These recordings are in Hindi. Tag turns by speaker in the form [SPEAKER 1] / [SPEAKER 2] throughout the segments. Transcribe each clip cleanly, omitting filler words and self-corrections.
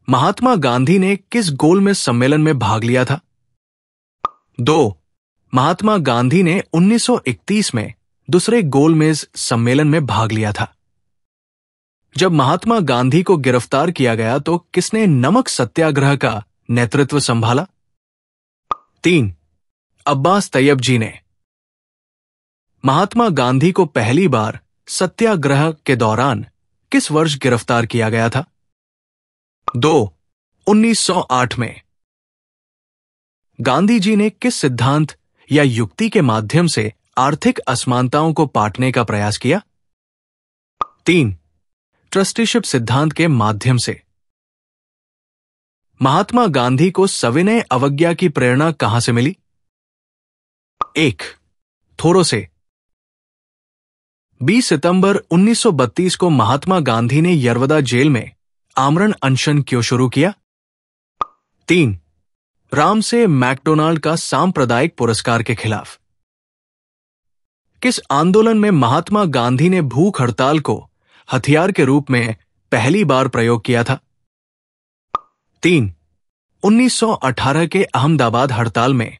[SPEAKER 1] महात्मा गांधी ने किस गोलमेज सम्मेलन में भाग लिया था? 2. महात्मा गांधी ने 1931 में दूसरे गोलमेज सम्मेलन में भाग लिया था। जब महात्मा गांधी को गिरफ्तार किया गया तो किसने नमक सत्याग्रह का नेतृत्व संभाला? 3. अब्बास तैयब जी ने। महात्मा गांधी को पहली बार सत्याग्रह के दौरान किस वर्ष गिरफ्तार किया गया था? 2. 1908 में। गांधी जी ने किस सिद्धांत या युक्ति के माध्यम से आर्थिक असमानताओं को पाटने का प्रयास किया? 3. ट्रस्टीशिप सिद्धांत के माध्यम से। महात्मा गांधी को सविनय अवज्ञा की प्रेरणा कहां से मिली? 1. थोरो से। 20 सितंबर 1932 को महात्मा गांधी ने यरवदा जेल में आमरण अनशन क्यों शुरू किया? 3. राम से मैकडोनाल्ड का सांप्रदायिक पुरस्कार के खिलाफ। किस आंदोलन में महात्मा गांधी ने भूख हड़ताल को हथियार के रूप में पहली बार प्रयोग किया था? 3. 1918 के अहमदाबाद हड़ताल में।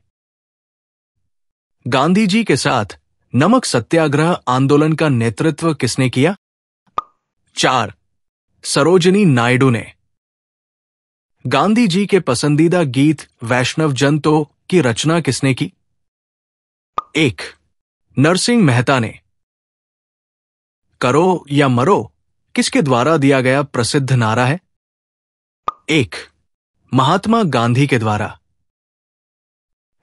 [SPEAKER 1] गांधी जी के साथ नमक सत्याग्रह आंदोलन का नेतृत्व किसने किया? 4. सरोजिनी नायडू ने। गांधी जी के पसंदीदा गीत वैष्णव जन तो की रचना किसने की? 1. नरसिंह मेहता ने। करो या मरो किसके द्वारा दिया गया प्रसिद्ध नारा है? 1. महात्मा गांधी के द्वारा।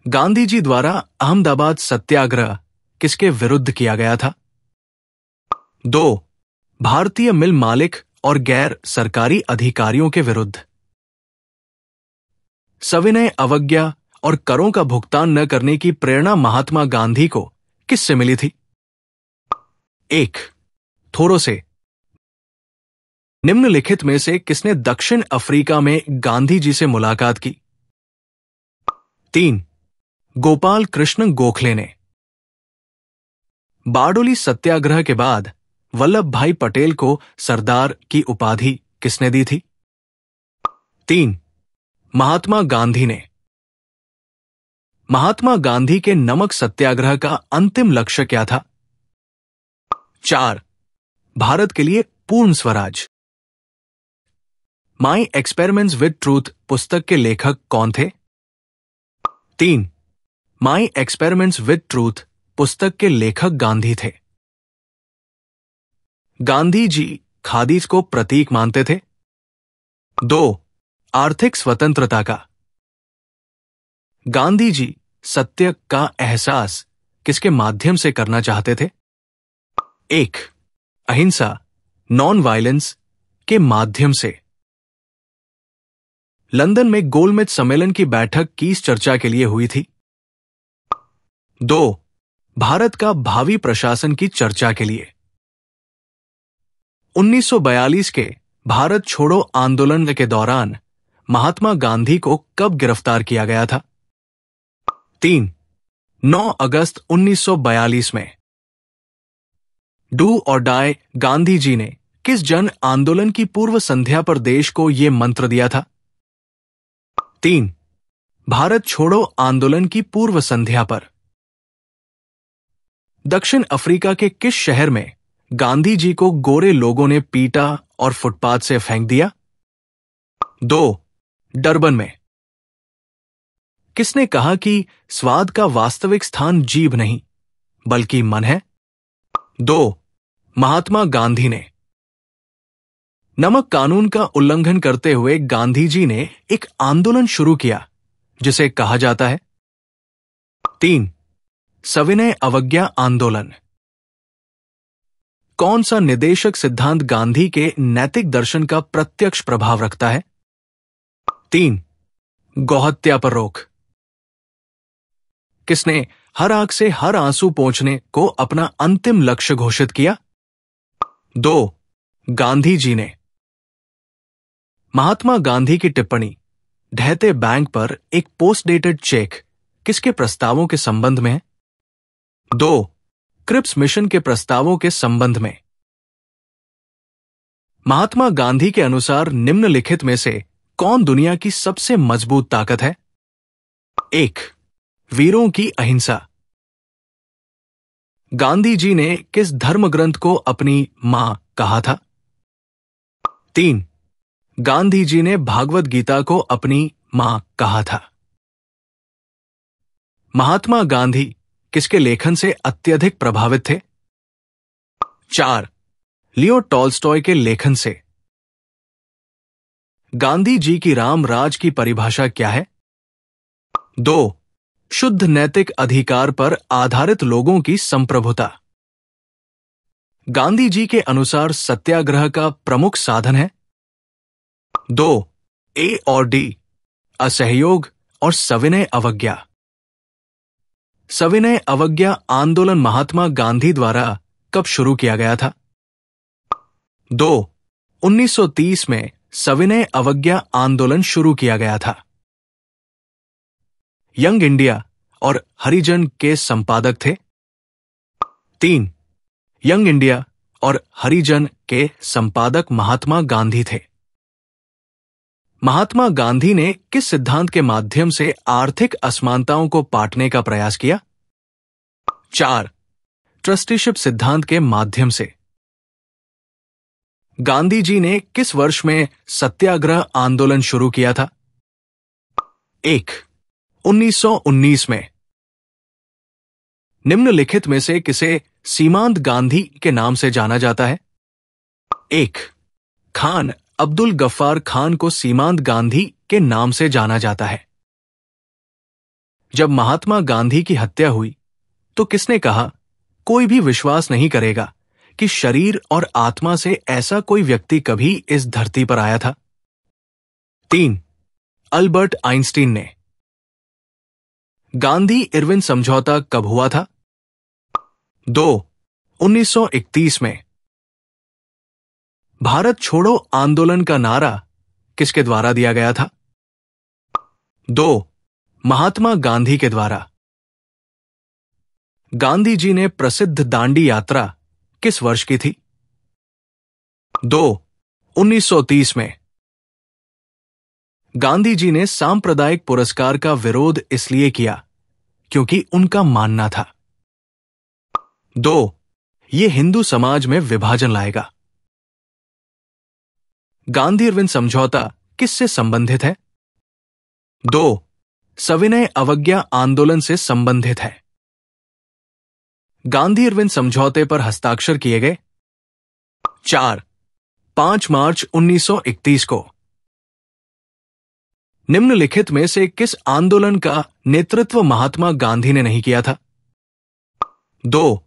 [SPEAKER 1] गांधी जी द्वारा अहमदाबाद सत्याग्रह किसके विरुद्ध किया गया था? 2. भारतीय मिल मालिक और गैर सरकारी अधिकारियों के विरुद्ध। सविनय अवज्ञा और करों का भुगतान न करने की प्रेरणा महात्मा गांधी को किससे मिली थी? 1. थोरो से। निम्नलिखित में से किसने दक्षिण अफ्रीका में गांधी जी से मुलाकात की? 3. गोपाल कृष्ण गोखले ने। बारडोली सत्याग्रह के बाद वल्लभ भाई पटेल को सरदार की उपाधि किसने दी थी? 3. महात्मा गांधी ने। महात्मा गांधी के नमक सत्याग्रह का अंतिम लक्ष्य क्या था? 4. भारत के लिए पूर्ण Swaraj. My experiments with truth पुस्तक के लेखक कौन थे? 3. माई एक्सपेरिमेंट्स विद ट्रूथ पुस्तक के लेखक गांधी थे। गांधी जी खादी को प्रतीक मानते थे। 2. आर्थिक स्वतंत्रता का। गांधी जी सत्य का एहसास किसके माध्यम से करना चाहते थे? 1. अहिंसा नॉन वायलेंस के माध्यम से। लंदन में गोलमेज सम्मेलन की बैठक किस चर्चा के लिए हुई थी? 2. भारत का भावी प्रशासन की चर्चा के लिए। 1942 के भारत छोड़ो आंदोलन के दौरान महात्मा गांधी को कब गिरफ्तार किया गया था? 3. 9 अगस्त 1942 में। डू और डाई गांधी जी ने किस जन आंदोलन की पूर्व संध्या पर देश को यह मंत्र दिया था? 3. भारत छोड़ो आंदोलन की पूर्व संध्या पर। दक्षिण अफ्रीका के किस शहर में गांधी जी को गोरे लोगों ने पीटा और फुटपाथ से फेंक दिया? 2. डरबन में। किसने कहा कि स्वाद का वास्तविक स्थान जीभ नहीं बल्कि मन है? 2. महात्मा गांधी ने। नमक कानून का उल्लंघन करते हुए गांधी जी ने एक आंदोलन शुरू किया जिसे कहा जाता है? 3. सविनय अवज्ञा आंदोलन। कौन सा निदेशक सिद्धांत गांधी के नैतिक दर्शन का प्रत्यक्ष प्रभाव रखता है? 3. गौहत्या पर रोक। किसने हर आंख से हर आंसू पोंछने को अपना अंतिम लक्ष्य घोषित किया? 2. गांधी जी ने। महात्मा गांधी की टिप्पणी ढहते बैंक पर एक पोस्ट डेटेड चेक किसके प्रस्तावों के संबंध में है? 2. क्रिप्स मिशन के प्रस्तावों के संबंध में। महात्मा गांधी के अनुसार निम्नलिखित में से कौन दुनिया की सबसे मजबूत ताकत है? 1. वीरों की अहिंसा। गांधी जी ने किस धर्म ग्रंथ को अपनी मां कहा था? 3. गांधी जी ने भागवत गीता को अपनी मां कहा था। महात्मा गांधी किसके लेखन से अत्यधिक प्रभावित थे? 4. लियो टॉल्स्टॉय के लेखन से। गांधी जी की राम राज की परिभाषा क्या है? 2. शुद्ध नैतिक अधिकार पर आधारित लोगों की संप्रभुता। गांधी जी के अनुसार सत्याग्रह का प्रमुख साधन है? 2. ए और डी, असहयोग और सविनय अवज्ञा। सविनय अवज्ञा आंदोलन महात्मा गांधी द्वारा कब शुरू किया गया था? 2. 1930 में सविनय अवज्ञा आंदोलन शुरू किया गया था। यंग इंडिया और हरिजन के संपादक थे? 3. यंग इंडिया और हरिजन के संपादक महात्मा गांधी थे। महात्मा गांधी ने किस सिद्धांत के माध्यम से आर्थिक असमानताओं को पाटने का प्रयास किया? 4. ट्रस्टीशिप सिद्धांत के माध्यम से। गांधी जी ने किस वर्ष में सत्याग्रह आंदोलन शुरू किया था? 1. 1919 में। निम्नलिखित में से किसे सीमांत गांधी के नाम से जाना जाता है? 1. खान अब्दुल गफ्फार खान को सीमांत गांधी के नाम से जाना जाता है। जब महात्मा गांधी की हत्या हुई तो किसने कहा, कोई भी विश्वास नहीं करेगा कि शरीर और आत्मा से ऐसा कोई व्यक्ति कभी इस धरती पर आया था? 3. अल्बर्ट आइंस्टीन ने। गांधी इरविन समझौता कब हुआ था? 2. 1931 में। भारत छोड़ो आंदोलन का नारा किसके द्वारा दिया गया था? 2. महात्मा गांधी के द्वारा। गांधी जी ने प्रसिद्ध दांडी यात्रा किस वर्ष की थी? 2. 1930 में। गांधी जी ने सांप्रदायिक पुरस्कार का विरोध इसलिए किया क्योंकि उनका मानना था। 2. ये हिंदू समाज में विभाजन लाएगा। गांधी इरविन समझौता किससे संबंधित है? 2. सविनय अवज्ञा आंदोलन से संबंधित है। गांधी इरविन समझौते पर हस्ताक्षर किए गए? 4. 5 मार्च 1931 को। निम्नलिखित में से किस आंदोलन का नेतृत्व महात्मा गांधी ने नहीं किया था? 2.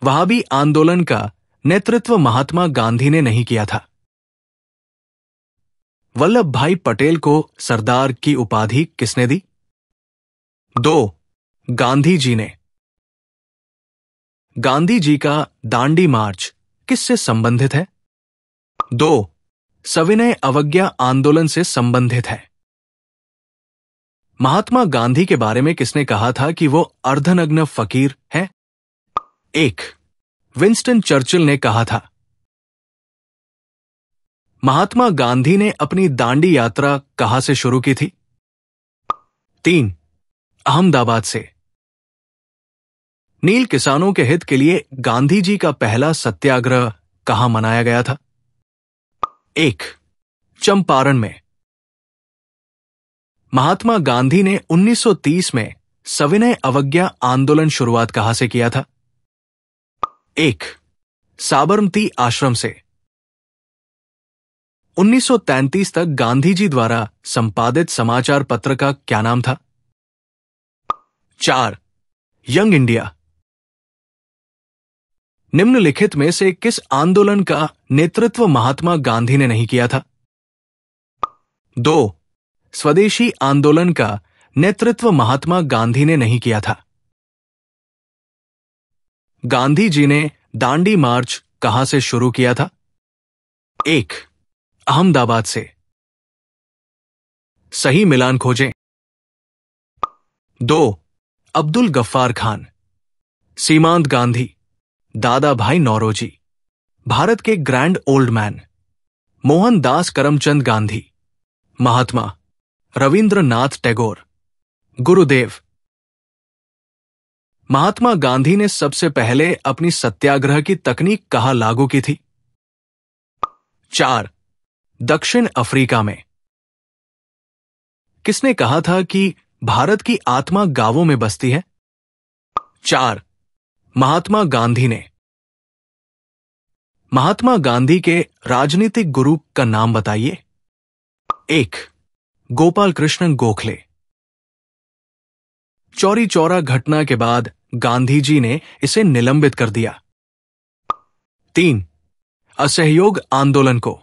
[SPEAKER 1] वहाबी आंदोलन का नेतृत्व महात्मा गांधी ने नहीं किया था। वल्लभ भाई पटेल को सरदार की उपाधि किसने दी? 2. गांधी जी ने। गांधी जी का दांडी मार्च किससे संबंधित है? 2. सविनय अवज्ञा आंदोलन से संबंधित है। महात्मा गांधी के बारे में किसने कहा था कि वो अर्धनग्न फकीर हैं? 1. विंस्टन चर्चिल ने कहा था। महात्मा गांधी ने अपनी दांडी यात्रा कहां से शुरू की थी? 3. अहमदाबाद से। नील किसानों के हित के लिए गांधी जी का पहला सत्याग्रह कहां मनाया गया था? 1. चंपारण में। महात्मा गांधी ने 1930 में सविनय अवज्ञा आंदोलन शुरुआत कहां से किया था? 1. साबरमती आश्रम से। 1933 तक गांधी जी द्वारा संपादित समाचार पत्र का क्या नाम था? 4. Young India. निम्नलिखित में से किस आंदोलन का नेतृत्व महात्मा गांधी ने नहीं किया था? 2. स्वदेशी आंदोलन का नेतृत्व महात्मा गांधी ने नहीं किया था। गांधी जी ने दांडी मार्च कहां से शुरू किया था? 1. अहमदाबाद से। सही मिलान खोजें। 2. अब्दुल गफ्फार खान, सीमांत गांधी, दादा भाई नौरोजी, भारत के grand old man, Mohandas Karamchand Gandhi, Mahatma Rabindranath Tagore. Gurudev. Mahatma Gandhi ने सबसे पहले अपनी सत्याग्रह की तकनीक कहाँ लागू की थी? 4. दक्षिण अफ्रीका में। किसने कहा था कि भारत की आत्मा गांवों में बसती है? 4. महात्मा गांधी ने। महात्मा गांधी के राजनीतिक गुरु का नाम बताइए। 1. गोपाल कृष्ण गोखले। चौरी चौरा घटना के बाद गांधी जी ने इसे निलंबित कर दिया। 3. असहयोग आंदोलन को।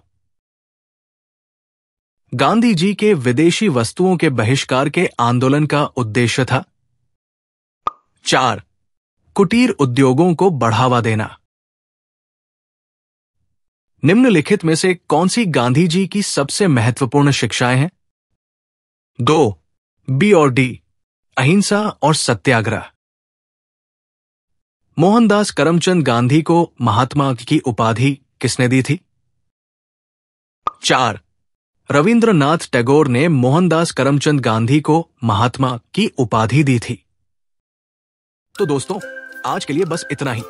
[SPEAKER 1] गांधी जी के विदेशी वस्तुओं के बहिष्कार के आंदोलन का उद्देश्य था। 4. कुटीर उद्योगों को बढ़ावा देना। निम्नलिखित में से कौन सी गांधी जी की सबसे महत्वपूर्ण शिक्षाएं हैं? 2. बी और डी, अहिंसा और सत्याग्रह। मोहनदास करमचंद गांधी को महात्मा की उपाधि किसने दी थी? 4. रविंद्रनाथ टैगोर ने मोहनदास करमचंद गांधी को महात्मा की उपाधि दी थी। तो दोस्तों, आज के लिए बस इतना ही।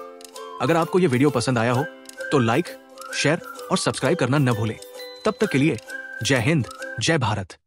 [SPEAKER 1] अगर आपको यह वीडियो पसंद आया हो तो लाइक, शेयर और सब्सक्राइब करना न भूलें। तब तक के लिए जय हिंद, जय भारत।